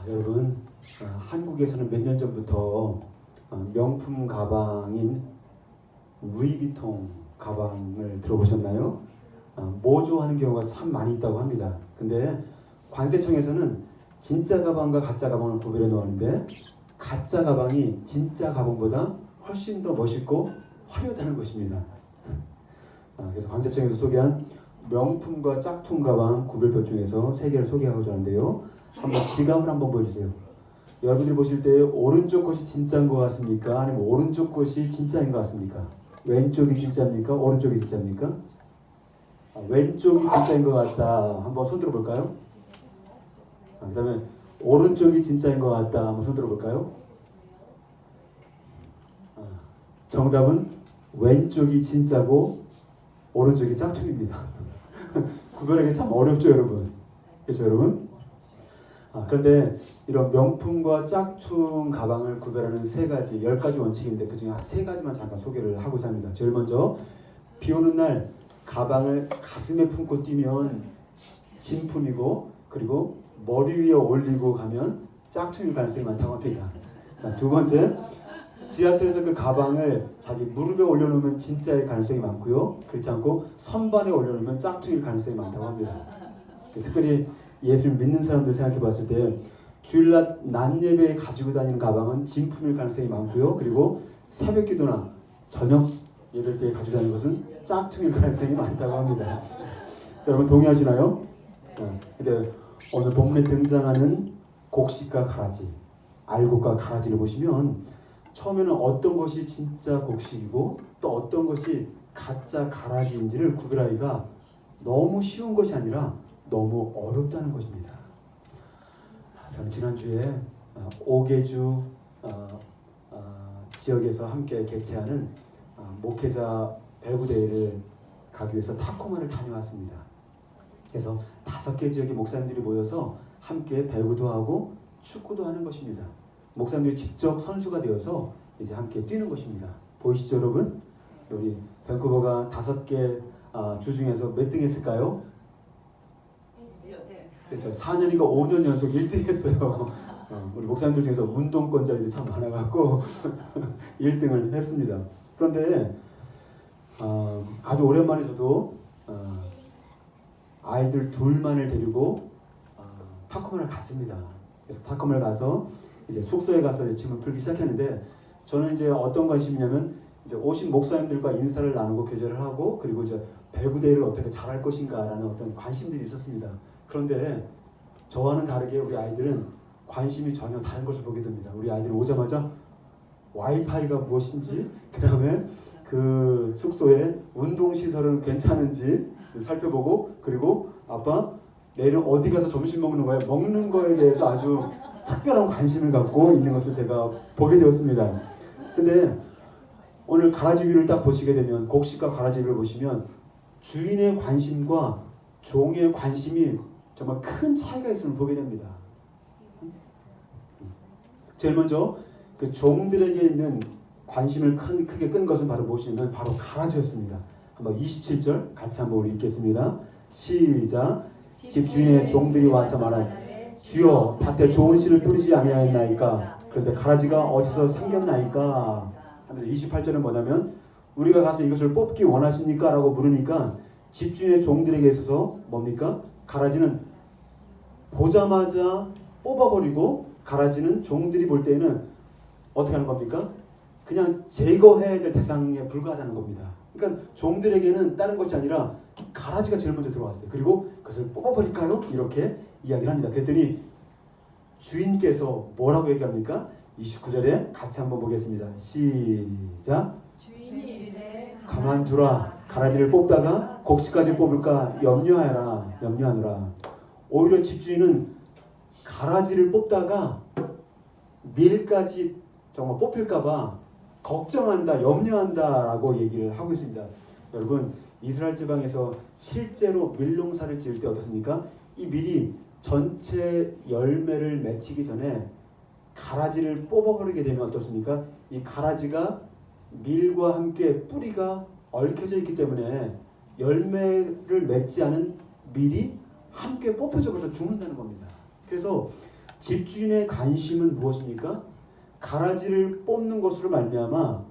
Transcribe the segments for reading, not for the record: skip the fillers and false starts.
여러분, 한국에서는 몇 년 전부터 명품 가방인 루이비통 가방을 들어보셨나요? 모조하는 경우가 참 많이 있다고 합니다. 근데 관세청에서는 진짜 가방과 가짜 가방을 구별해 놓았는데, 가짜 가방이 진짜 가방보다 훨씬 더 멋있고 화려하다는 것입니다. 그래서 관세청에서 소개한 명품과 짝퉁 가방 구별법 중에서 3개를 소개하고자 하는데요. 한번 지갑을 한번 보여주세요. 여러분들이 보실 때 오른쪽 것이 진짜인 것 같습니까? 아니면 오른쪽 것이 진짜인 것 같습니까? 왼쪽이 진짜입니까? 오른쪽이 진짜입니까? 왼쪽이 진짜인 것 같다. 한번 손 들어볼까요? 그 다음에 오른쪽이 진짜인 것 같다. 한번 손 들어볼까요? 정답은 왼쪽이 진짜고 오른쪽이 짝퉁입니다. 구별하기 참 어렵죠, 여러분? 그렇죠, 여러분? 그런데 이런 명품과 짝퉁 가방을 구별하는 3가지, 10가지 원칙인데 그 중에 3가지만 잠깐 소개를 하고자 합니다. 제일 먼저, 비 오는 날 가방을 가슴에 품고 뛰면 진품이고, 그리고 머리 위에 올리고 가면 짝퉁일 가능성이 많다고 합니다. 두 번째, 지하철에서 그 가방을 자기 무릎에 올려놓으면 진짜일 가능성이 많고요. 그렇지 않고 선반에 올려놓으면 짝퉁일 가능성이 많다고 합니다. 특별히 예수를 믿는 사람들 생각해 봤을 때 주일날 낮 예배에 가지고 다니는 가방은 진품일 가능성이 많고요. 그리고 새벽 기도나 저녁 예배 때 가지고 다니는 것은 짝퉁일 가능성이 많다고 합니다. 여러분 동의하시나요? 근데 오늘 본문에 등장하는 곡식과 가라지, 알곡과 가라지를 보시면 처음에는 어떤 것이 진짜 곡식이고 또 어떤 것이 가짜 가라지인지를 구별하기가 너무 쉬운 것이 아니라 너무 어렵다는 것입니다. 저는 지난주에 오개주 지역에서 함께 개최하는 목회자 배구대회를 가기 위해서 타코마를 다녀왔습니다. 그래서 5개 지역의 목사님들이 모여서 함께 배구도 하고 축구도 하는 것입니다. 목사님들이 직접 선수가 되어서 이제 함께 뛰는 것입니다. 보이시죠, 여러분? 우리 밴쿠버가 5개 주 중에서 몇 등 했을까요? 그렇죠. 4년인가 5년 연속 1등 했어요. 우리 목사님들 중에서 운동권자들이 참 많아갖고 1등을 했습니다. 그런데 아주 오랜만에 저도 아이들 둘만을 데리고 타코마를 갔습니다. 그래서 타코마를 가서 이제 숙소에 가서 이제 짐을 풀기 시작했는데, 저는 이제 어떤 관심이냐면 이제 오신 목사님들과 인사를 나누고 교제를 하고, 그리고 이제 배구대회를 어떻게 잘할 것인가라는 어떤 관심들이 있었습니다. 그런데 저와는 다르게 우리 아이들은 관심이 전혀 다른 것을 보게 됩니다. 우리 아이들이 오자마자 와이파이가 무엇인지, 그 다음에 그 숙소에 운동시설은 괜찮은지 살펴보고, 그리고 아빠 내일 어디 가서 점심 먹는 거야? 먹는 거에 대해서 아주 특별한 관심을 갖고 있는 것을 제가 보게 되었습니다. 근데 오늘 가라지비를 딱 보시게 되면, 곡식과 가라지비를 보시면 주인의 관심과 종의 관심이 정말 큰 차이가 있음을 보게 됩니다. 제일 먼저 그 종들에게 있는 관심을 크게 끈 것은 바로 무엇이냐면 바로 가라지였습니다. 한번 27절 같이 한번 우리 읽겠습니다. 시작. 집주인의 종들이 와서 말하되 주여 밭에 좋은 씨를 뿌리지 아니하였나이까? 그런데 가라지가 어디서 생겼나이까? 하면서 28절은 뭐냐면 우리가 가서 이것을 뽑기 원하십니까? 라고 물으니까 집주인의 종들에게 있어서 뭡니까? 가라지는 보자마자 뽑아버리고, 가라지는 종들이 볼 때에는 어떻게 하는 겁니까? 그냥 제거해야 될 대상에 불과하다는 겁니다. 그러니까 종들에게는 다른 것이 아니라 가라지가 제일 먼저 들어왔어요. 그리고 그것을 뽑아버릴까요? 이렇게 이야기를 합니다. 그랬더니 주인께서 뭐라고 얘기합니까? 29절에 같이 한번 보겠습니다. 시작. 주인이 이르되 가만두라. 가라지를 뽑다가 곡식까지 뽑을까 염려하노라. 오히려 집주인은 가라지를 뽑다가 밀까지 정말 뽑힐까봐 걱정한다, 염려한다라고 얘기를 하고 있습니다. 여러분, 이스라엘 지방에서 실제로 밀농사를 지을 때 어떻습니까? 이 밀이 전체 열매를 맺히기 전에 가라지를 뽑아버리게 되면 어떻습니까? 이 가라지가 밀과 함께 뿌리가 얽혀져 있기 때문에 열매를 맺지 않은 밀이 함께 뽑혀져 버려서 죽는다는 겁니다. 그래서 집주인의 관심은 무엇입니까? 가라지를 뽑는 것으로 말미암아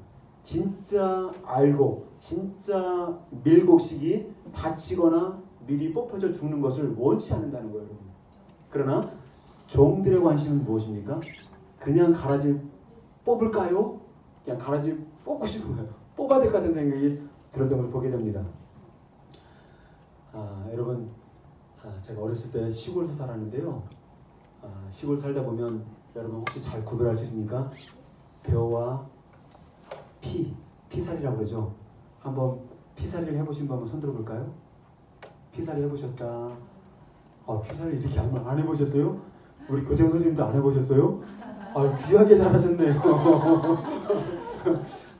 진짜 알곡, 진짜 밀곡식이 다치거나 미리 뽑혀져 죽는 것을 원치 않는다는 거예요, 여러분. 그러나 종들의 관심은 무엇입니까? 그냥 가라지 뽑을까요? 그냥 가라지 뽑고 싶은 거예요. 뽑아야 될 것 같은 생각이 들었던 것을 보게 됩니다. 여러분, 제가 어렸을 때 시골에서 살았는데요. 시골 살다 보면 여러분 혹시 잘 구별할 수 있습니까? 벼와 피살이라고 그러죠. 한번 피살이를 해보신 분 한번 손 들어볼까요? 피살이 해보셨다. 피살을 이렇게 안 해보셨어요? 우리 교장 선생님도 안 해보셨어요? 귀하게 잘하셨네요.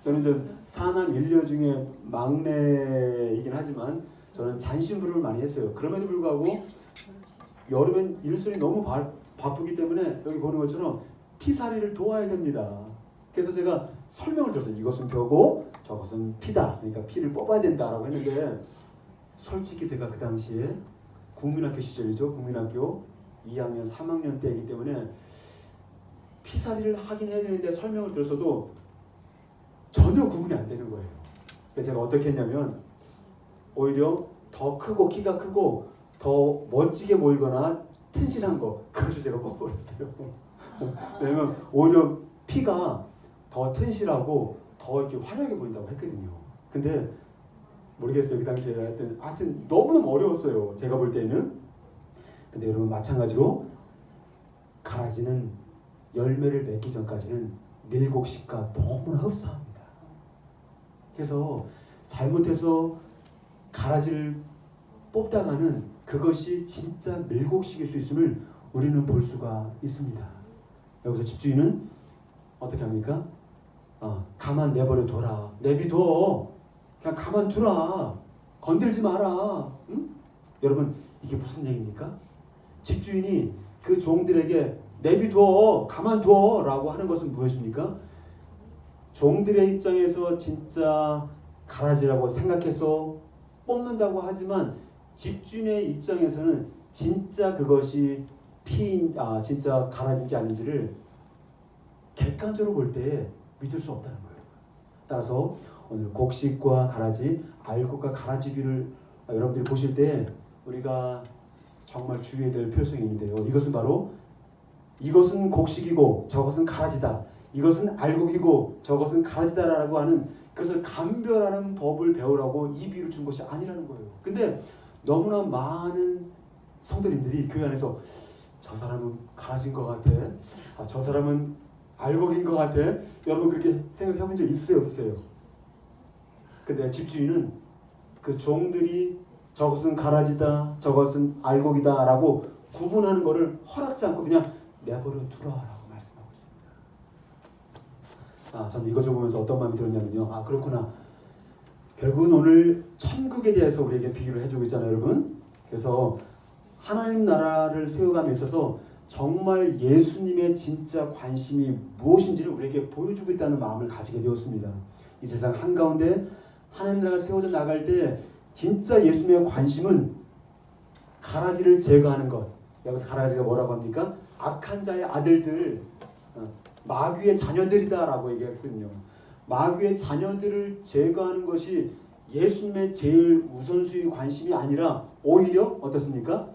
저는 사남 일녀 중에 막내이긴 하지만 저는 잔심부름을 많이 했어요. 그럼에도 불구하고 여름엔 일손이 너무 바쁘기 때문에 여기 보는 것처럼 피살이를 도와야 됩니다. 그래서 제가 설명을 들었어요. 이것은 벼고 저것은 피다. 그러니까 피를 뽑아야 된다라고 했는데 솔직히 제가 그 당시에 국민학교 시절이죠. 국민학교 2학년, 3학년 때이기 때문에 피살이를 하긴 해야 되는데 설명을 들었어도 전혀 구분이 안 되는 거예요. 그래서 제가 어떻게 했냐면 오히려 더 크고 키가 크고 더 멋지게 보이거나 튼실한 거 그것을 제가 뽑아버렸어요. 왜냐면 오히려 피가 더 튼실하고 더 이렇게 화려하게 보인다고 했거든요. 근데 모르겠어요. 그 당시에 하여튼 너무너무 어려웠어요. 제가 볼 때는. 근데 여러분 마찬가지로 가라지는 열매를 맺기 전까지는 밀곡식과 너무나 흡사합니다. 그래서 잘못해서 가라지를 뽑다가는 그것이 진짜 밀곡식일 수 있음을 우리는 볼 수가 있습니다. 여기서 집주인은 어떻게 합니까? 가만 내버려 둬라. 내비둬. 그냥 가만 두라. 건들지 마라. 응? 여러분 이게 무슨 얘기입니까? 집주인이 그 종들에게 내비둬. 가만둬 라고 하는 것은 무엇입니까? 종들의 입장에서 진짜 가라지라고 생각해서 뽑는다고 하지만 집주인의 입장에서는 진짜 그것이 진짜 가라지인지 아닌지를 객관적으로 볼 때 믿을 수 없다는 거예요. 따라서 오늘 곡식과 가라지, 알곡과 가라지비를 여러분들이 보실 때 우리가 정말 주의해야 될 필요성이 있는데요. 이것은 바로 이것은 곡식이고 저것은 가라지다. 이것은 알곡이고 저것은 가라지다라고 하는 그것을 감별하는 법을 배우라고 이 비유를 준 것이 아니라는 거예요. 근데 너무나 많은 성도님들이 교회 안에서 저 사람은 가라지인 것 같아. 저 사람은 알곡인 것 같아. 여러분 그렇게 생각해 본 적 있어요? 없어요? 근데 집주인은 그 종들이 저것은 가라지다, 저것은 알곡이다 라고 구분하는 것을 허락지 않고 그냥 내버려 두라 라고 말씀하고 있습니다. 저는 이것을 보면서 어떤 마음이 들었냐면요. 그렇구나. 결국은 오늘 천국에 대해서 우리에게 비유를 해주고 있잖아요, 여러분. 그래서 하나님 나라를 세워감에 있어서 정말 예수님의 진짜 관심이 무엇인지를 우리에게 보여주고 있다는 마음을 가지게 되었습니다. 이 세상 한가운데 하나님 나라가 세워져 나갈 때 진짜 예수님의 관심은 가라지를 제거하는 것. 여기서 가라지가 뭐라고 합니까? 악한 자의 아들들, 마귀의 자녀들이다라고 얘기했거든요. 마귀의 자녀들을 제거하는 것이 예수님의 제일 우선순위 관심이 아니라 오히려 어떻습니까?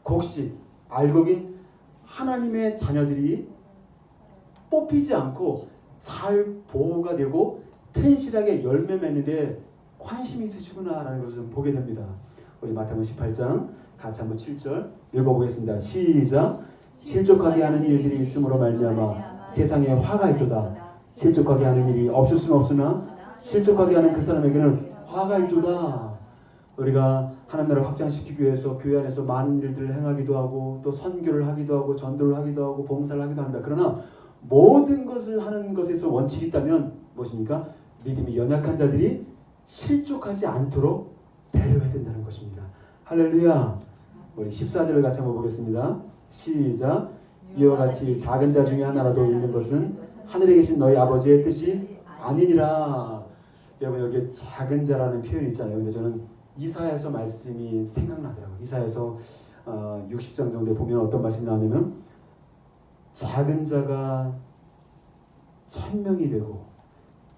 곡식, 알곡인 하나님의 자녀들이 뽑히지 않고 잘 보호가 되고 튼실하게 열매 맺는데 관심이 있으시구나라는 것을 좀 보게 됩니다. 우리 마태복음 18장 같이 한번 7절 읽어보겠습니다. 시작. 실족하게 하는 일들이 있음으로 말미암아 세상에 화가 있도다. 실족하게 하는 일이 없을 수는 없으나 실족하게 하는 그 사람에게는 화가 있도다. 우리가 하나님 나라를 확장시키기 위해서 교회 안에서 많은 일들을 행하기도 하고 또 선교를 하기도 하고 전도를 하기도 하고 봉사를 하기도 합니다. 그러나 모든 것을 하는 것에서 원칙이 있다면 무엇입니까? 믿음이 연약한 자들이 실족하지 않도록 배려해야 된다는 것입니다. 할렐루야. 우리 14절을 같이 한번 보겠습니다. 시작. 이와 같이 작은 자 중에 하나라도 잃는 것은 하늘에 계신 너희 아버지의 뜻이 아니니라. 여러분 여기에 작은 자라는 표현이 있잖아요. 근데 저는 이사야서 말씀이 생각나더라고요. 이사야서 60장 정도에 보면 어떤 말씀이 나오냐면 작은 자가 천명이 되고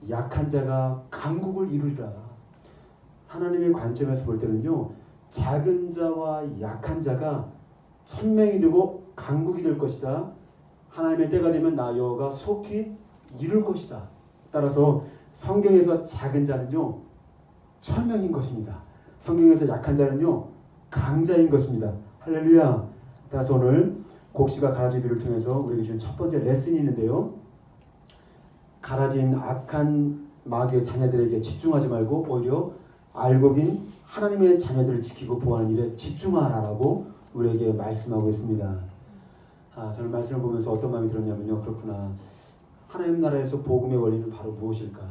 약한 자가 강국을 이루리라. 하나님의 관점에서 볼 때는요, 작은 자와 약한 자가 천명이 되고 강국이 될 것이다. 하나님의 때가 되면 나 여호와가 속히 이룰 것이다. 따라서 성경에서 작은 자는요 천명인 것입니다. 성경에서 약한 자는요 강자인 것입니다. 할렐루야. 따라서 오늘 곡시가 가라지비를 통해서 우리에게 주는 첫 번째 레슨이 있는데요, 가라진 악한 마귀의 자녀들에게 집중하지 말고 오히려 알고 긴 하나님의 자녀들을 지키고 보호하는 일에 집중하라라고 우리에게 말씀하고 있습니다. 저는 말씀을 보면서 어떤 마음이 들었냐면요, 그렇구나, 하나님 나라에서 복음의 원리는 바로 무엇일까?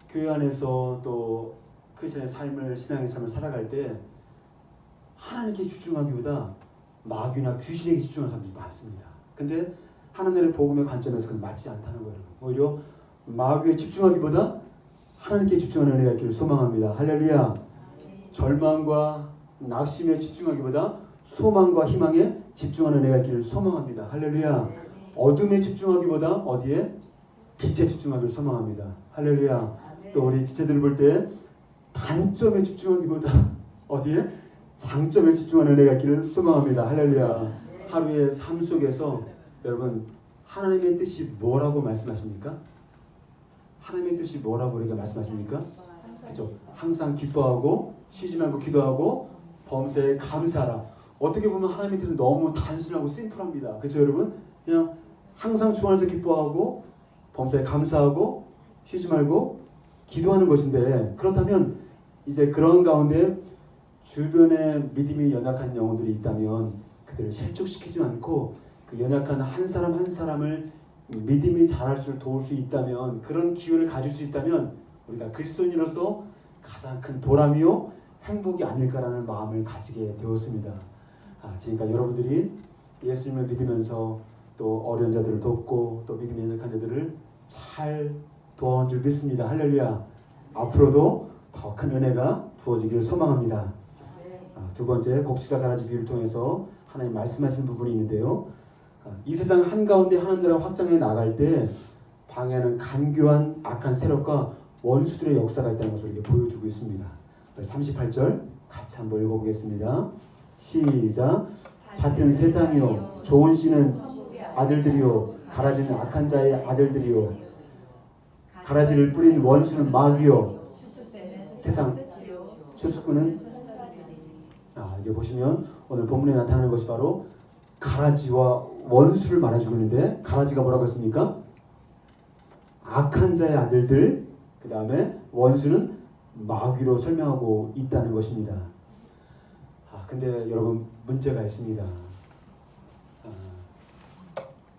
교회 안에서 또 크리스천의 삶을, 신앙의 삶을 살아갈 때 하나님께 집중하기보다 마귀나 귀신에게 집중하는 사람들이 많습니다. 근데 하나님 나라의 복음의 관점에서 그건 맞지 않다는 거예요. 오히려 마귀에 집중하기보다 하나님께 집중하는 은혜가 있기를 소망합니다. 할렐루야. 절망과 낙심에 집중하기보다 소망과 희망에 집중하는 은혜가 있기를 소망합니다. 할렐루야. 어둠에 집중하기보다 어디에? 빛에 집중하기를 소망합니다. 할렐루야. 또 우리 지체들을 볼 때 단점에 집중하기보다 어디에? 장점에 집중하는 은혜가 있기를 소망합니다. 할렐루야. 하루의 삶 속에서 여러분 하나님의 뜻이 뭐라고 말씀하십니까? 하나님의 뜻이 뭐라고 우리가 말씀하십니까? 그죠? 항상 기뻐하고 쉬지 말고 기도하고 범사에 감사하라. 어떻게 보면 하나님의 뜻은 너무 단순하고 심플합니다. 그렇죠 여러분? 그냥 항상 주 안에서 기뻐하고 범사에 감사하고 쉬지 말고 기도하는 것인데, 그렇다면 이제 그런 가운데 주변에 믿음이 연약한 영혼들이 있다면 그들을 실족시키지 않고 그 연약한 한 사람 한 사람을 믿음이 자랄수록 도울 수 있다면, 그런 기회를 가질 수 있다면 우리가 그리스도인으로서 가장 큰 보람이요 행복이 아닐까라는 마음을 가지게 되었습니다. 지금까지 여러분들이 예수님을 믿으면서 또 어려운 자들을 돕고 또 믿음이 연약한 자들을 잘 도와온 줄 믿습니다. 할렐루야. 앞으로도 더 큰 은혜가 부어지기를 소망합니다. 두 번째, 곡시가 가라지 비유를 통해서 하나님 말씀하시는 부분이 있는데요, 이 세상 한가운데 하나님 나라가 확장해 나갈 때 방해하는 간교한 악한 세력과 원수들의 역사가 있다는 것을 이렇게 보여주고 있습니다. 38절 같이 한번 읽어보겠습니다. 시작. 같은 세상이요 좋은 씨는 아들들이요 가라지는 악한 자의 아들들이요 가라지를 뿌린 원수는 마귀요 세상 추수꾼은 이게 보시면 오늘 본문에 나타나는 것이 바로 가라지와 원수를 말해주고 있는데, 가라지가 뭐라고 했습니까? 악한 자의 아들들, 그 다음에 원수는 마귀로 설명하고 있다는 것입니다. 근데 여러분 문제가 있습니다.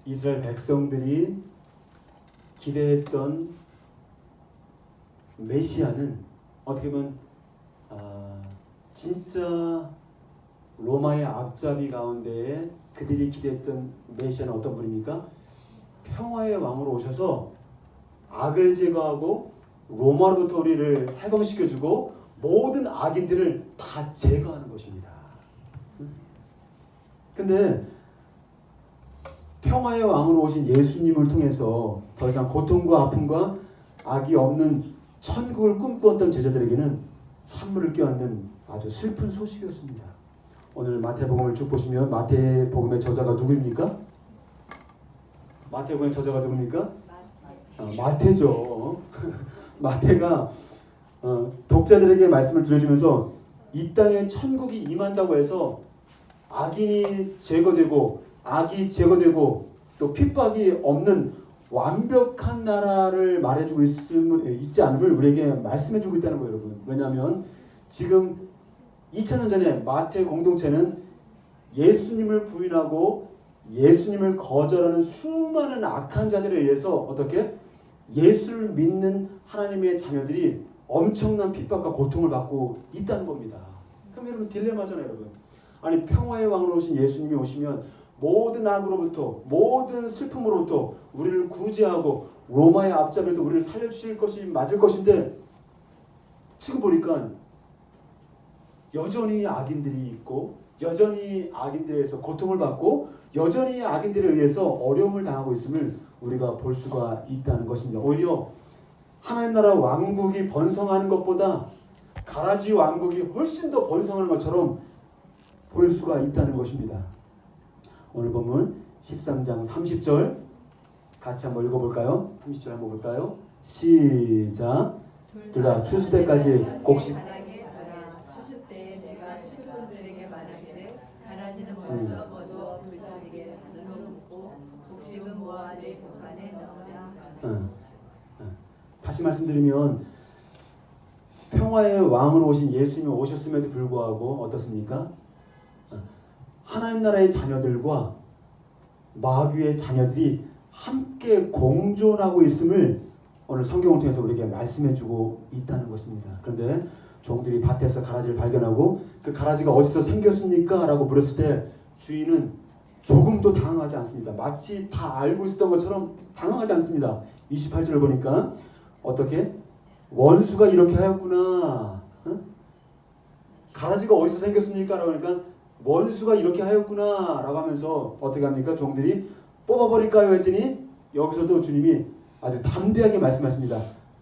이스라엘 백성들이 기대했던 메시아는 어떻게 보면 진짜 로마의 앞잡이 가운데에 그들이 기대했던 메시아는 어떤 분입니까? 평화의 왕으로 오셔서 악을 제거하고 로마로부터 우리를 해방시켜주고 모든 악인들을 다 제거하는 것입니다. 근데 평화의 왕으로 오신 예수님을 통해서 더 이상 고통과 아픔과 악이 없는 천국을 꿈꾸었던 제자들에게는 찬물을 껴안는 아주 슬픈 소식이었습니다. 오늘 마태복음을 쭉 보시면 마태복음의 저자가 누구입니까? 마태복음의 저자가 누굽니까? 마태죠. 마태가 독자들에게 말씀을 들려주면서 이 땅에 천국이 임한다고 해서 악인이 제거되고 악이 제거되고 또 핍박이 없는 완벽한 나라를 말해주고 있지 않음을 우리에게 말씀해주고 있다는 거예요, 여러분. 왜냐하면 지금 2000년 전에 마태 공동체는 예수님을 부인하고 예수님을 거절하는 수많은 악한 자들에 의해서 어떻게 예수를 믿는 하나님의 자녀들이 엄청난 핍박과 고통을 받고 있다는 겁니다. 그럼 여러분 딜레마잖아요, 여러분. 아니 평화의 왕으로 오신 예수님이 오시면 모든 악으로부터 모든 슬픔으로부터 우리를 구제하고 로마의 앞잡이로부터 우리를 살려주실 것이 맞을 것인데, 지금 보니까 여전히 악인들이 있고 여전히 악인들에 의해서 고통을 받고 여전히 악인들에 의해서 어려움을 당하고 있음을 우리가 볼 수가 있다는 것입니다. 오히려 하나님 나라 왕국이 번성하는 것보다 가라지 왕국이 훨씬 더 번성하는 것처럼 보일 수가 있다는 것입니다. 오늘 본문 13장 30절 같이 한번 읽어볼까요? 30절 한번 볼까요? 시작. 둘 다 추수 때까지 곡식. 추수 때 내가 추수꾼들에게 말하기를 가라지는 먼저 거두어 불사르게 하늘로 묻고 곡식은 모아 내 곳간에 넣으라. 다시 말씀드리면 평화의 왕으로 오신 예수님이 오셨음에도 불구하고 어떻습니까? 하나님 나라의 자녀들과 마귀의 자녀들이 함께 공존하고 있음을 오늘 성경을 통해서 우리에게 말씀해주고 있다는 것입니다. 그런데 종들이 밭에서 가라지를 발견하고 그 가라지가 어디서 생겼습니까? 라고 물었을 때 주인은 조금도 당황하지 않습니다. 마치 다 알고 있었던 것처럼 당황하지 않습니다. 28절을 보니까 어떻게? 원수가 이렇게 하였구나. 가라지가 어디서 생겼습니까? 라고 하니까 원수가 이렇게 하였구나 라고 하면서 어떻게 합니까? 종들이 뽑아버릴까요? 했더니 여기서도 주님이 아주 담대하게 말씀하십니다.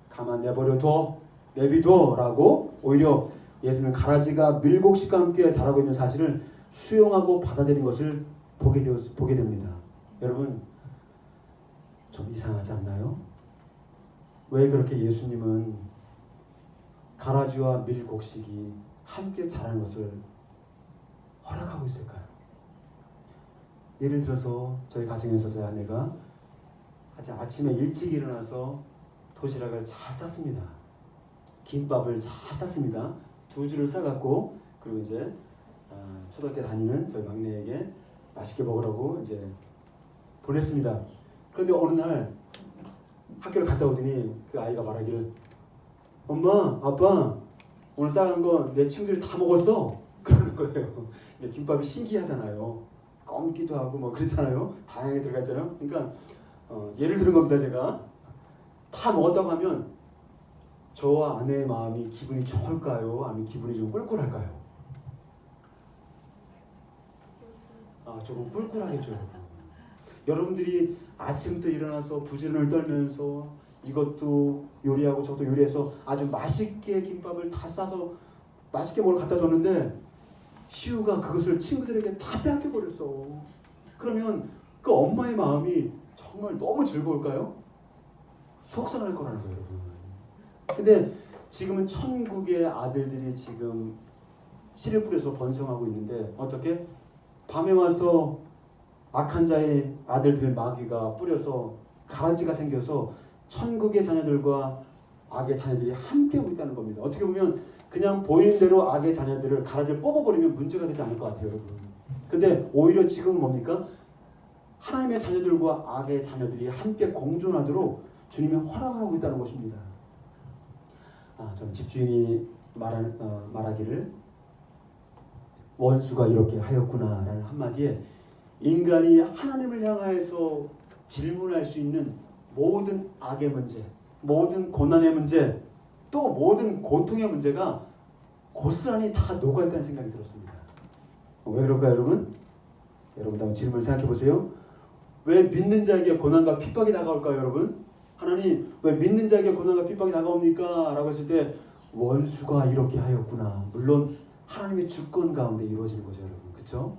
가만 내버려둬, 내비둬 라고 오히려 예수는 가라지가 밀곡식과 함께 자라고 있는 사실을 수용하고 받아들인 것을 보게 됩니다. 여러분 좀 이상하지 않나요? 왜 그렇게 예수님은 가라지와 밀곡식이 함께 자라는 것을 허락하고 있을까요? 예를 들어서 저희 가정에서 저희 아내가 아침에 일찍 일어나서 도시락을 잘 쌌습니다. 김밥을 잘 쌌습니다. 2줄을 싸갖고 그리고 이제 초등학교 다니는 저희 막내에게 맛있게 먹으라고 이제 보냈습니다. 그런데 어느 날 학교를 갔다 오더니 그 아이가 말하기를 엄마, 아빠 오늘 싸간 거 내 친구들이 다 먹었어. 그러는 거예요. 김밥이 신기하잖아요. 검기도 하고 뭐 그렇잖아요. 다양하게 들어가 있잖아요. 그러니까 예를 들은 겁니다. 제가 다 먹었다고 하면 저와 아내의 마음이 기분이 좋을까요? 아니면 기분이 좀 꿀꿀할까요? 조금 꿀꿀하겠죠. 여러분들이 아침부터 일어나서 부지런을 떨면서 이것도 요리하고 저것도 요리해서 아주 맛있게 김밥을 다 싸서 맛있게 뭘 갖다 줬는데 시우가 그것을 친구들에게 다 빼앗겨 버렸어. 그러면 그 엄마의 마음이 정말 너무 즐거울까요? 속상할 거라는 거예요, 여러분. 근데 지금은 천국의 아들들이 지금 씨를 뿌려서 번성하고 있는데 어떻게? 밤에 와서 악한 자의 아들들 마귀가 뿌려서 가라지가 생겨서 천국의 자녀들과 악의 자녀들이 함께 오고 있다는 겁니다. 어떻게 보면 그냥 보이는 대로 악의 자녀들을 가라지를 뽑아버리면 문제가 되지 않을 것 같아요, 여러분. 근데 오히려 지금은 뭡니까? 하나님의 자녀들과 악의 자녀들이 함께 공존하도록 주님이 허락을 하고 있다는 것입니다. 전 집주인이 말하기를 원수가 이렇게 하였구나 라는 한마디에 인간이 하나님을 향하여서 질문할 수 있는 모든 악의 문제, 모든 고난의 문제, 또 모든 고통의 문제가 고스란히 다 녹아있다는 생각이 들었습니다. 왜 그럴까요, 여러분? 여러분 한번 질문을 생각해 보세요. 왜 믿는 자에게 고난과 핍박이 다가올까요, 여러분? 하나님, 왜 믿는 자에게 고난과 핍박이 다가옵니까? 라고 했을 때 원수가 이렇게 하였구나. 물론 하나님의 주권 가운데 이루어지는 거죠, 여러분. 그렇죠?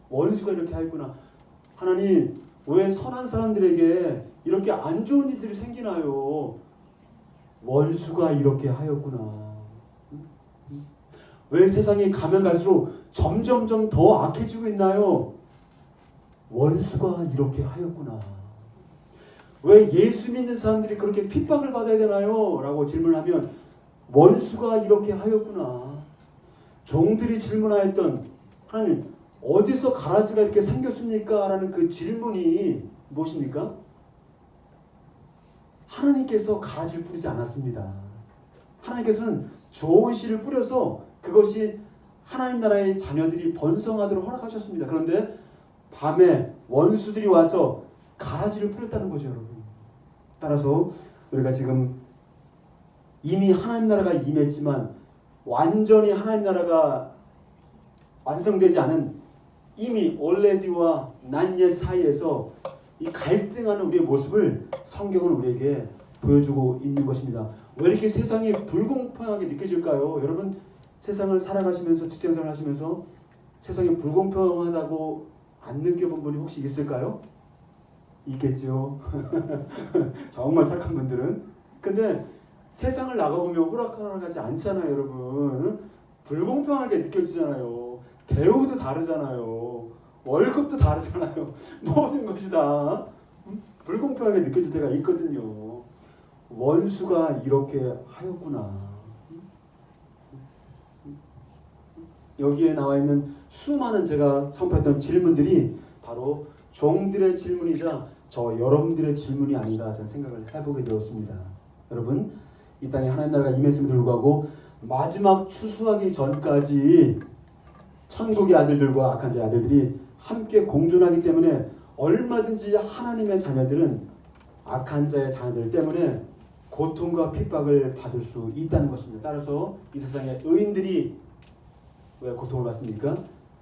원수가 이렇게 하였구나. 하나님, 왜 선한 사람들에게 이렇게 안 좋은 일들이 생기나요? 원수가 이렇게 하였구나. 왜 세상이 가면 갈수록 점점점 더 악해지고 있나요? 원수가 이렇게 하였구나. 왜 예수 믿는 사람들이 그렇게 핍박을 받아야 되나요? 라고 질문하면 원수가 이렇게 하였구나. 종들이 질문하였던 하나님 어디서 가라지가 이렇게 생겼습니까? 라는 그 질문이 무엇입니까? 하나님께서 가라지를 뿌리지 않았습니다. 하나님께서는 좋은 씨를 뿌려서 그것이 하나님 나라의 자녀들이 번성하도록 허락하셨습니다. 그런데 밤에 원수들이 와서 가라지를 뿌렸다는 거죠, 여러분. 따라서 우리가 지금 이미 하나님 나라가 임했지만 완전히 하나님 나라가 완성되지 않은 이미 already와 not yet 사이에서 이 갈등하는 우리의 모습을 성경은 우리에게 보여주고 있는 것입니다. 왜 이렇게 세상이 불공평하게 느껴질까요? 여러분 세상을 살아가시면서 직장생활 하시면서 세상이 불공평하다고 안 느껴본 분이 혹시 있을까요? 있겠죠. 정말 착한 분들은. 근데 세상을 나가보면 호락호락하지 않잖아요, 여러분. 불공평하게 느껴지잖아요. 대우도 다르잖아요. 월급도 다르잖아요. 모든 것이 다 불공평하게 느껴질 때가 있거든요. 원수가 이렇게 하였구나. 여기에 나와 있는 수많은 제가 선포했던 질문들이 바로 종들의 질문이자 저 여러분들의 질문이 아닌가 저는 생각을 해보게 되었습니다. 여러분 이 땅에 하나님 나라가 임했음에도 불구하고 마지막 추수하기 전까지 천국의 아들들과 악한 자의 아들들이 함께 공존하기 때문에 얼마든지 하나님의 자녀들은 악한 자의 자녀들 때문에 고통과 핍박을 받을 수 있다는 것입니다. 따라서 이 세상에 의인들이 왜 고통을 받습니까?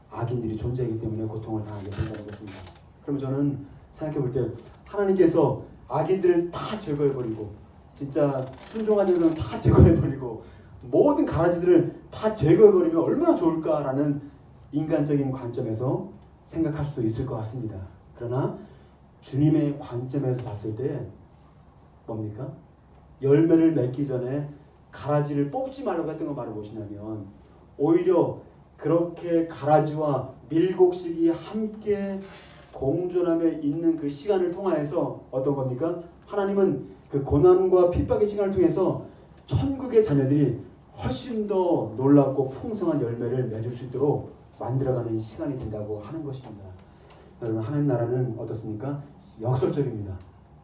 악인들이 존재하기 때문에 고통을 당하게 된다는 것입니다. 그럼 저는 생각해 볼 때 하나님께서 악인들을 다 제거해버리고 진짜 순종하는 사람 다 제거해버리고 모든 가라지들을 다 제거해버리면 얼마나 좋을까라는 인간적인 관점에서 생각할 수도 있을 것 같습니다. 그러나 주님의 관점에서 봤을 때 뭡니까? 열매를 맺기 전에 가라지를 뽑지 말라고 했던 건 바로 무엇이냐면 오히려 그렇게 가라지와 밀곡식이 함께 공존하며 있는 그 시간을 통하여서 어떤 겁니까? 하나님은 그 고난과 핍박의 시간을 통해서 천국의 자녀들이 훨씬 더 놀랍고 풍성한 열매를 맺을 수 있도록 만들어가는 시간이 된다고 하는 것입니다. 여러분 하나님 나라는 어떻습니까? 역설적입니다.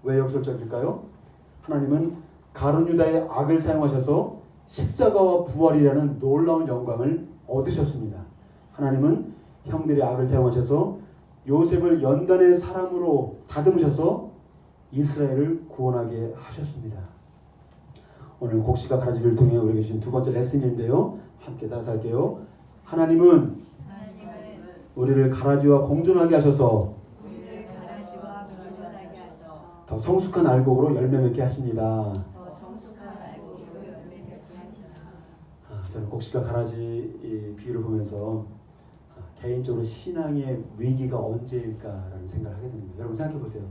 왜 역설적일까요? 하나님은 가룟 유다의 악을 사용하셔서 십자가와 부활이라는 놀라운 영광을 얻으셨습니다. 하나님은 형들의 악을 사용하셔서 요셉을 연단의 사람으로 다듬으셔서 이스라엘을 구원하게 하셨습니다. 오늘 곡식과 가라지를 통해 우리에게 주신 두 번째 레슨인데요. 함께 따라서 할게요. 하나님은 우리를 가라지와 공존하게 하셔서 더 성숙한 알곡으로 열매 맺게 하십니다. 저는 곡식과 가라지 비유를 보면서 개인적으로 신앙의 위기가 언제일까라는 생각을 하게 됩니다. 여러분 생각해 보세요.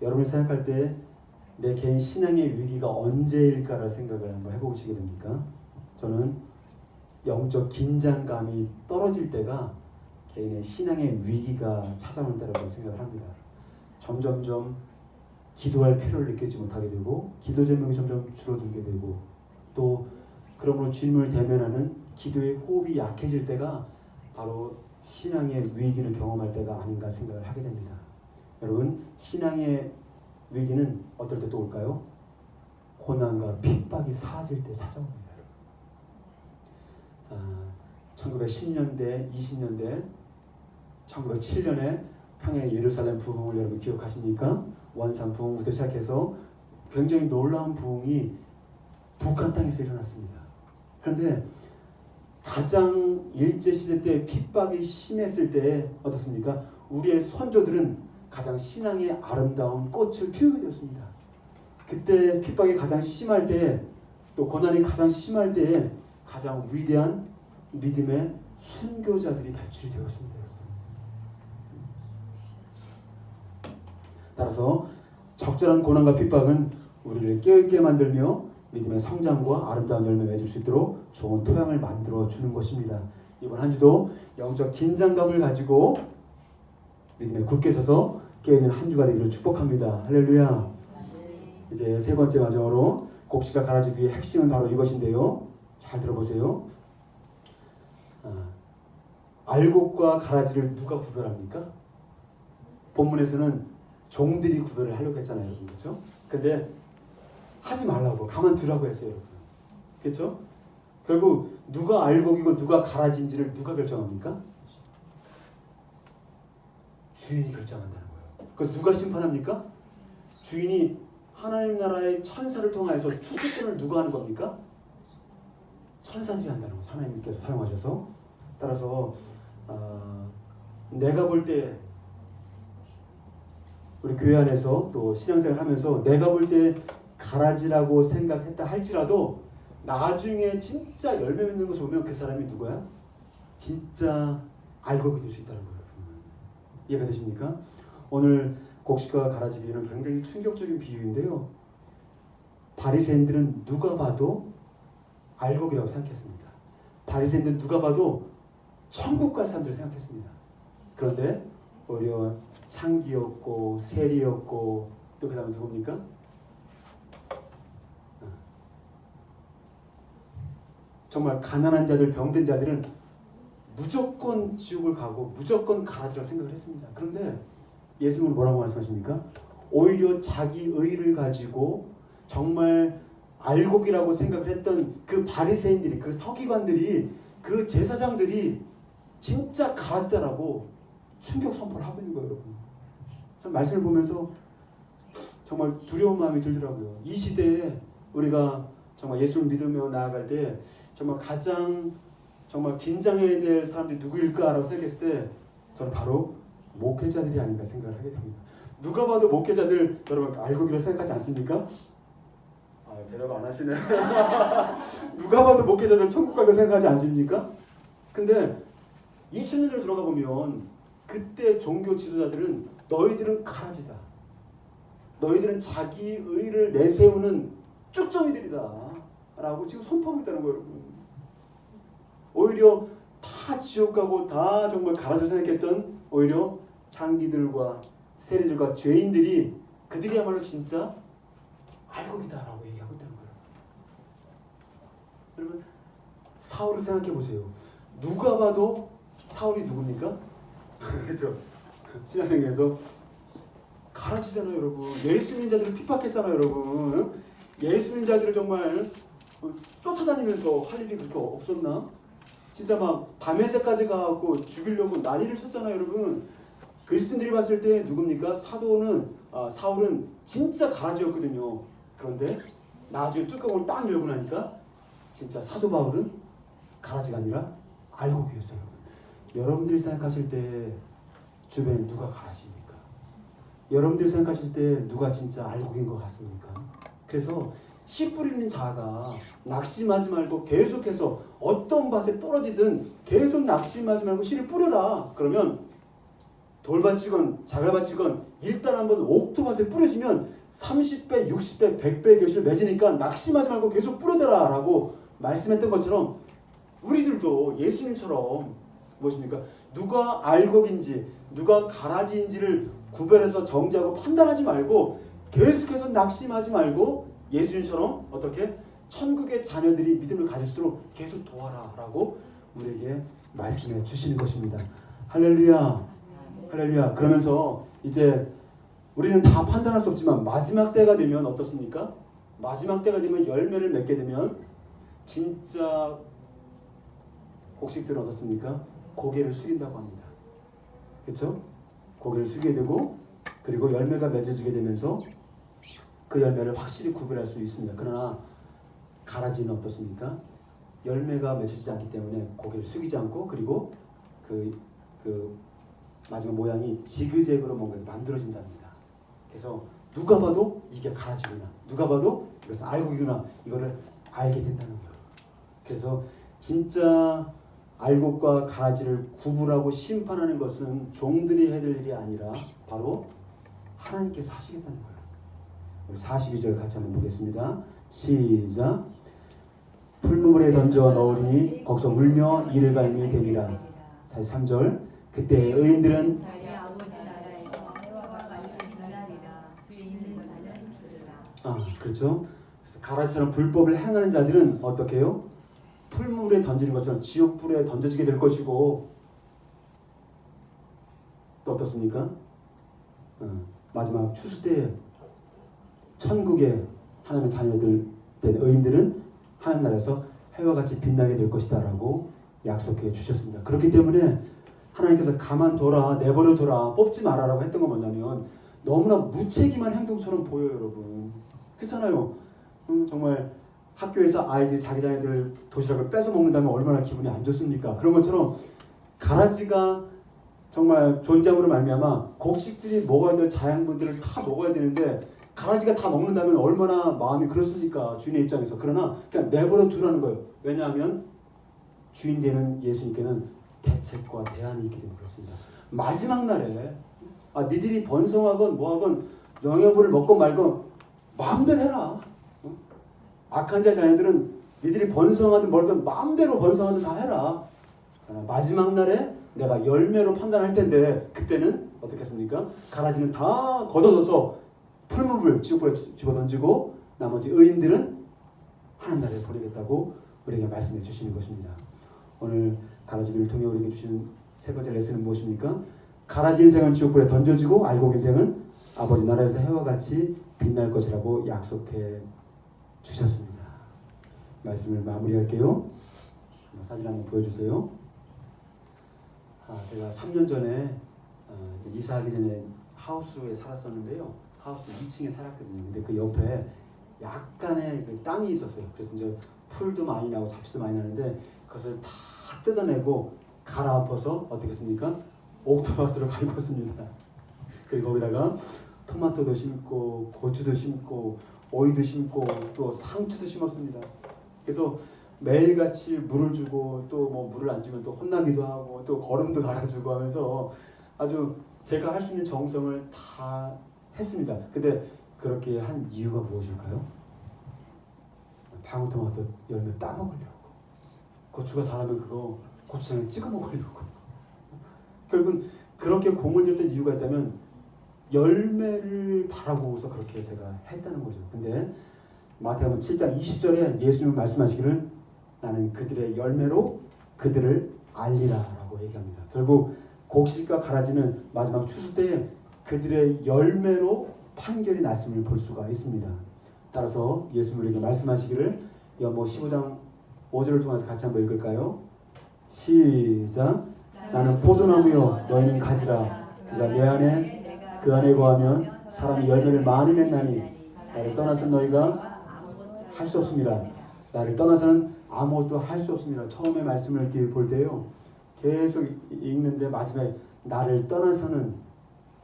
여러분이 생각할 때 내 개인 신앙의 위기가 언제일까라는 생각을 한번 해보시게 됩니까? 저는 영적 긴장감이 떨어질 때가 개인의 신앙의 위기가 찾아오는 때라고 생각을 합니다. 점점점 기도할 필요를 느끼지 못하게 되고 기도 제목이 점점 줄어들게 되고 또 그러므로 주님을 대면하는 기도의 호흡이 약해질 때가 바로 신앙의 위기를 경험할 때가 아닌가 생각을 하게 됩니다. 여러분 신앙의 위기는 어떨 때 또 올까요? 고난과 핍박이 사라질 때 찾아옵니다. 1910년대, 20년대, 1907년에 평양 예루살렘 부흥을 여러분 기억하십니까? 원산 부흥부터 시작해서 굉장히 놀라운 부흥이 북한 땅에서 일어났습니다. 그런데 가장 일제시대 때 핍박이 심했을 때 어떻습니까? 우리의 선조들은 가장 신앙의 아름다운 꽃을 피우게 되었습니다. 그때 핍박이 가장 심할 때 또 고난이 가장 심할 때에 가장 위대한 믿음의 순교자들이 배출이 되었습니다. 따라서 적절한 고난과 핍박은 우리를 깨어있게 만들며 믿음의 성장과 아름다운 열매 맺을 수 있도록 좋은 토양을 만들어 주는 것입니다. 이번 한 주도 영적 긴장감을 가지고 믿음에 굳게 서서 깨어있는 한 주가 되기를 축복합니다. 할렐루야. 이제 세 번째 마지막으로 곡식과 가라지 비의 핵심은 바로 이것인데요. 잘 들어보세요. 알곡과 가라지를 누가 구별합니까? 본문에서는 종들이 구별을 하려고 했잖아요, 여러분. 그렇죠? 근데 하지 말라고 가만 두라고 했어요, 여러분. 그렇죠? 결국 누가 알곡이고 누가 가라지인지를 누가 결정합니까? 주인이 결정한다는 거예요. 그 누가 심판합니까? 주인이 하나님 나라의 천사를 통하여서 추수권을 누가 하는 겁니까? 천사들이 한다는 거죠. 하나님께서 사용하셔서. 따라서 내가 볼 때 우리 교회 안에서 또 신앙생활 하면서 내가 볼 때 가라지라고 생각했다 할지라도 나중에 진짜 열매 맺는 것을 보면 그 사람이 누구야? 진짜 알곡이 될 수 있다는 거예요. 이해가 되십니까? 오늘 곡식과 가라지 비유는 굉장히 충격적인 비유인데요. 바리새인들은 누가 봐도 알곡이라고 생각했습니다. 바리새인들은 누가 봐도 천국 갈 사람들 생각했습니다. 그런데 오히려 창기였고 세리였고 또 그 다음에 누굽니까? 정말 가난한 자들, 병든 자들은 무조건 지옥을 가고 무조건 가라지라고 생각을 했습니다. 그런데 예수님은 뭐라고 말씀하십니까? 오히려 자기 의를 가지고 정말 알곡이라고 생각을 했던 그 바리새인들이, 그 서기관들이, 그 제사장들이 진짜 가라지다라고 충격 선포를 하고 있는 거예요, 여러분. 참 말씀을 보면서 정말 두려운 마음이 들더라고요. 이 시대에 우리가 정말 예수를 믿으며 나아갈 때 정말 가장 정말 긴장해야 될 사람들이 누구일까라고 생각했을 때 저는 바로 목회자들이 아닌가 생각을 하게 됩니다. 누가 봐도 목회자들 여러분 알곡이라고 생각하지 않습니까? 대답 안 하시네. 누가 봐도 목회자들 천국 갈거 생각하지 않습니까? 근데 2000년 전으로 들어가 보면 그때 종교 지도자들은 너희들은 가라지다. 너희들은 자기 의를 내세우는 쭉정이들이다. 라고 지금 선포하고 있다는 거예요, 여러분. 오히려 다 지옥 가고 다 정말 가라지를 생각했던 오히려 창기들과 세리들과 죄인들이 그들이야말로 진짜 알곡이다라고 얘기하고 있다는 거예요. 여러분 사울을 생각해 보세요. 누가 봐도 사울이 누굽니까? 그렇죠. 신약성경에서 가라지잖아요, 여러분. 예수 믿자들을 핍박했잖아요, 여러분. 예수 믿자들을 정말 쫓아다니면서 할 일이 그렇게 없었나? 진짜 막 다메섹까지 가고 죽이려고 난리를 쳤잖아요, 여러분. 그리스도인들이 봤을 때 누굽니까? 사울은 진짜 가라지였거든요. 그런데 나중에 뚜껑을 딱 열고 나니까 진짜 사도 바울은 가라지가 아니라 알곡이었어요. 여러분들이 생각하실 때 주변에 누가 가라지입니까? 여러분들이 생각하실 때 누가 진짜 알곡인 것 같습니까? 그래서 씨 뿌리는 자가 낙심하지 말고 계속해서 어떤 밭에 떨어지든 계속 낙심하지 말고 씨를 뿌려라. 그러면 돌밭이건 자갈밭이건 일단 한번 옥토밭에 뿌려지면 30배, 60배, 100배의 결실을 맺으니까 낙심하지 말고 계속 뿌려대라 라고 말씀했던 것처럼 우리들도 예수님처럼 무엇입니까? 누가 알곡인지 누가 가라지인지를 구별해서 정지하고 판단하지 말고 계속해서 낙심하지 말고 예수님처럼 어떻게 천국의 자녀들이 믿음을 가질수록 계속 도와라 라고 우리에게 말씀해 주시는 것입니다. 할렐루야. 할렐루야. 그러면서 이제 우리는 다 판단할 수 없지만 마지막 때가 되면 어떻습니까? 마지막 때가 되면 열매를 맺게 되면 진짜 곡식들은 어떻습니까? 고개를 숙인다고 합니다. 그렇죠? 고개를 숙이게 되고 그리고 열매가 맺어지게 되면서 그 열매를 확실히 구별할 수 있습니다. 그러나 가라지는 어떻습니까? 열매가 맺어지지 않기 때문에 고개를 숙이지 않고 그리고 그 마지막 모양이 지그재그로 뭔가 만들어진답니다. 그래서 누가 봐도 이게 가라지구나. 누가 봐도 이것은 알곡이구나. 이거를 알게 된다는 거예요. 그래서 진짜 알곡과 가라지를 구분하고 심판하는 것은 종들이 해야 될 일이 아니라 바로 하나님께서 하시겠다는 거예요. 우리 42절 같이 한번 보겠습니다. 시작. 풀무불에 던져 넣으리니 거기서 울며 이를 갈미 되리라. 43절. 그때 의인들은 자기 아버지 나라에서 생화가 같이 나리라. 그 있는 자는 들으라. 그렇죠. 그래서 가라지처럼 불법을 행하는 자들은 어떻게 해요? 풀물에 던지는 것처럼 지옥불에 던져지게 될 것이고 또 어떻습니까? 마지막 추수 때 천국의 하나님의 자녀들 된 의인들은 하나님 나라에서 해와 같이 빛나게 될 것이다 라고 약속해 주셨습니다. 그렇기 때문에 하나님께서 가만둬라, 내버려둬라, 뽑지 마라라고 했던 건 뭐냐면 너무나 무책임한 행동처럼 보여요, 여러분. 그렇잖아요. 정말 학교에서 아이들이 자기 자녀들 도시락을 뺏어 먹는다면 얼마나 기분이 안 좋습니까? 그런 것처럼 가라지가 정말 존재함으로 말미암아 곡식들이 먹어야 될 자양분들을 다 먹어야 되는데 가라지가 다 먹는다면 얼마나 마음이 그렇습니까? 주인의 입장에서. 그러나 그냥 내버려 두라는 거예요. 왜냐하면 주인 되는 예수님께는 대책과 대안이 있기 때문에 그렇습니다. 마지막 날에 니들이 번성하건 뭐하건 영양분을 먹건 말건 마음대로 해라. 악한 자의 자녀들은 니들이 번성하든 멀든 마음대로 번성하든 다 해라. 그러나 마지막 날에 내가 열매로 판단할 텐데 그때는 어떻게 했습니까? 가라지는 다 걷어져서 풀무불 지옥불에 집어던지고 나머지 의인들은 하나님 나라에 보내겠다고 우리에게 말씀해 주시는 것입니다. 오늘 가라지비를 통해 우리에게 주신 세 번째 레슨은 무엇입니까? 가라지 인생은 지옥불에 던져지고 알곡 인생은 아버지 나라에서 해와 같이 빛날 것이라고 약속해 주셨습니다. 말씀을 마무리할게요. 사진 한번 보여주세요. 제가 3년 전에 이제 이사하기 전에 하우스에 살았었는데요. 하우스 2층에 살았거든요. 근데 그 옆에 약간의 그 땅이 있었어요. 그래서 이제 풀도 많이 나고 잡초도 많이 나는데 그것을 다 뜯어내고 갈아엎어서 어떻게 했습니까? 옥토바스로 갈궜습니다. 그리고 거기다가 토마토도 심고 고추도 심고 오이도 심고 또 상추도 심었습니다. 그래서 매일같이 물을 주고 또 뭐 물을 안 주면 또 혼나기도 하고 또 거름도 갈아주고 하면서 아주 제가 할 수 있는 정성을 다 했습니다. 근데 그렇게 한 이유가 무엇일까요? 방울토마토 열매 따먹으려고. 고추가 자라면 그거 고추장에 찍어 먹으려고. 결국은 그렇게 공을 들였던 이유가 있다면 열매를 바라보고서 그렇게 제가 했다는 거죠. 근데 마태복음 7장 20절에 예수님은 말씀하시기를 나는 그들의 열매로 그들을 알리라라고 얘기합니다. 결국 곡식과 가라지는 마지막 추수 때에 그들의 열매로 판결이 났음을 볼 수가 있습니다. 따라서 예수님 우리에게 말씀하시기를 연모 15장 5절을 통해서 같이 한번 읽을까요? 시작. 나는 포도나무요 너희는 가지라. 그가 내 안에 그 안에 거하면 사람이 열매를 많이 맺나니 나를 떠나서 너희가 할 수 없습니다. 나를 떠나서는 아무것도 할 수 없습니다. 처음에 말씀을 이렇게 볼 때요. 계속 읽는데 마지막에 나를 떠나서는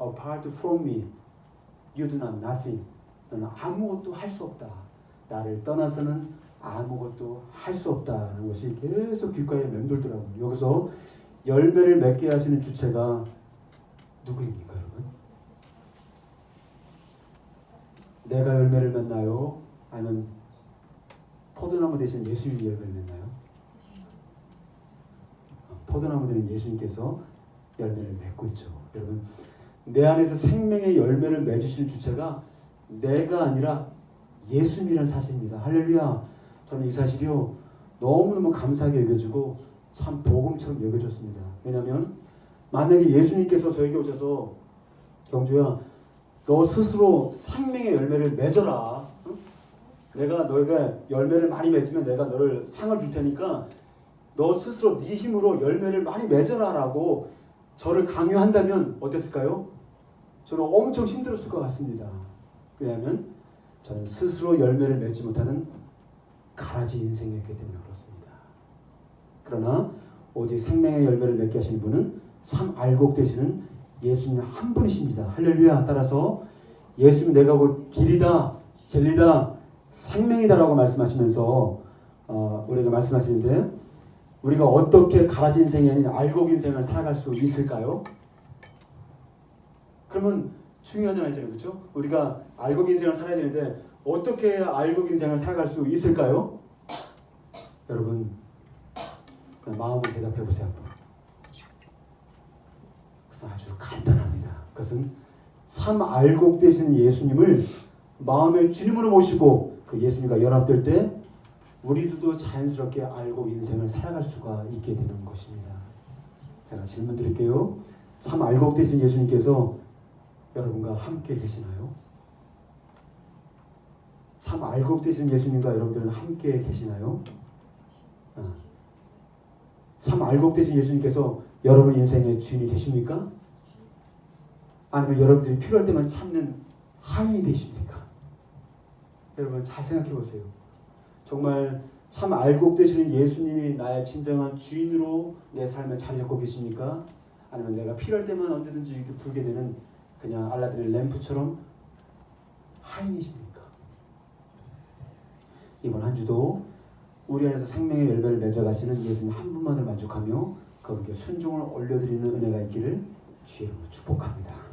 apart from me you do not nothing. 너는 아무것도 할 수 없다. 나를 떠나서는 아무것도 할 수 없다는 것이 계속 귓가에 맴돌더라고요. 여기서 열매를 맺게 하시는 주체가 누구입니까, 여러분? 내가 열매를 맺나요? 아니면 포도나무 대신 예수님이 열매를 맺나요? 포도나무 되는 예수님께서 열매를 맺고 있죠. 여러분, 내 안에서 생명의 열매를 맺으시는 주체가 내가 아니라 예수님이라는 사실입니다. 할렐루야. 저는 이 사실이요 너무너무 감사하게 여겨지고 참 복음처럼 여겨졌습니다. 왜냐하면 만약에 예수님께서 저에게 오셔서 경주야 너 스스로 생명의 열매를 맺어라. 응? 내가 너희가 열매를 많이 맺으면 내가 너를 상을 줄 테니까 너 스스로 네 힘으로 열매를 많이 맺어라라고 저를 강요한다면 어땠을까요? 저는 엄청 힘들었을 것 같습니다. 왜냐하면 저는 스스로 열매를 맺지 못하는 가라지 인생이었기 때문에 그렇습니다. 그러나 오직 생명의 열매를 맺게 하시는 분은 참 알곡 되시는 예수님 한 분이십니다. 할렐루야. 따라서 예수님 내가 곧 길이다 진리다 생명이다라고 말씀하시면서 우리가 말씀하시는데 우리가 어떻게 가라지 인생이 아닌 알곡 인생을 살아갈 수 있을까요? 그러면 중요하잖아요, 그렇죠? 우리가 알곡 인생을 살아야 되는데 어떻게 알곡 인생을 살아갈 수 있을까요? 여러분 마음으로 대답해 보세요 한번. 그것은 아주 간단합니다. 그것은 참 알곡 되시는 예수님을 마음의 주님으로 모시고 그 예수님과 연합될 때 우리들도 자연스럽게 알곡 인생을 살아갈 수가 있게 되는 것입니다. 제가 질문 드릴게요. 참 알곡 되신 예수님께서 여러분과 함께 계시나요? 참 알곡 되신 예수님과 여러분들은 함께 계시나요? 참 알곡 되신 예수님께서 여러분 인생의 주인이 되십니까? 아니면 여러분들이 필요할 때만 찾는 하인이 되십니까? 여러분 잘 생각해 보세요. 정말 참 알곡 되시는 예수님이 나의 진정한 주인으로 내 삶에 자리 잡고 계십니까? 아니면 내가 필요할 때만 언제든지 이렇게 불게 되는 그냥 알라딘의 램프처럼 하인이십니까? 이번 한 주도 우리 안에서 생명의 열매를 맺어가시는 예수님 한 분만을 만족하며 그분께 순종을 올려드리는 은혜가 있기를 주의 이름으로 축복합니다.